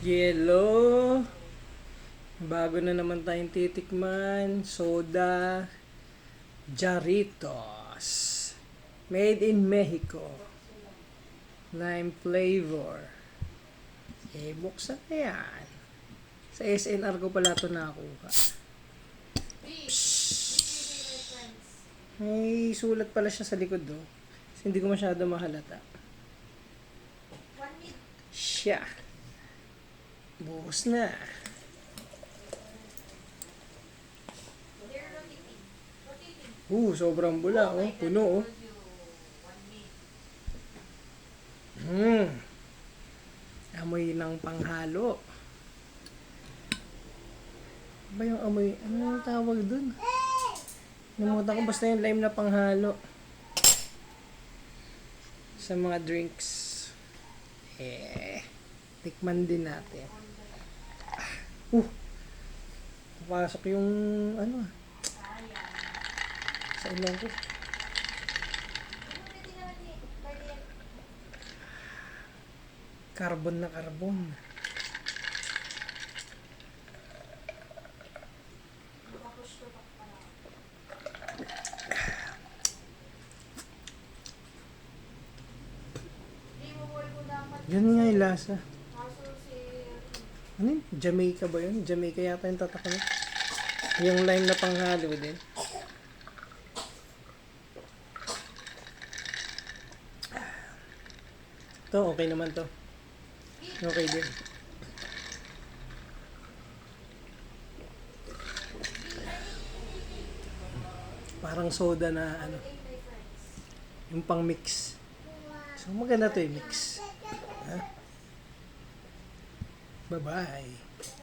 Yellow. Bago na naman tayong titikman. Soda. Jarritos. Made in Mexico. Lime flavor. Buksan na yan. Sa SNR ko pala ito nakuha. May sulat pala siya sa likod do. Kasi hindi ko masyado mahalata. Siya. Buhos na. Sobrang bula, oh. Puno, oh. Amoy ng panghalo. Ba yung amoy? Ano yung tawag dun? Namuta ko basta yung lime na panghalo. Sa mga drinks. Tikman din natin. Papasok yung ano sa ilong ko. Carbon na carbon. Yan nga yung lasa. Ano yun? Jamaica ba yun? Jamaica yata yung tatak na. Yung lime na panghalo din. Ito, okay naman to. Okay din. Parang soda na ano. Yung pang mix. So maganda to yung mix. Bye-bye.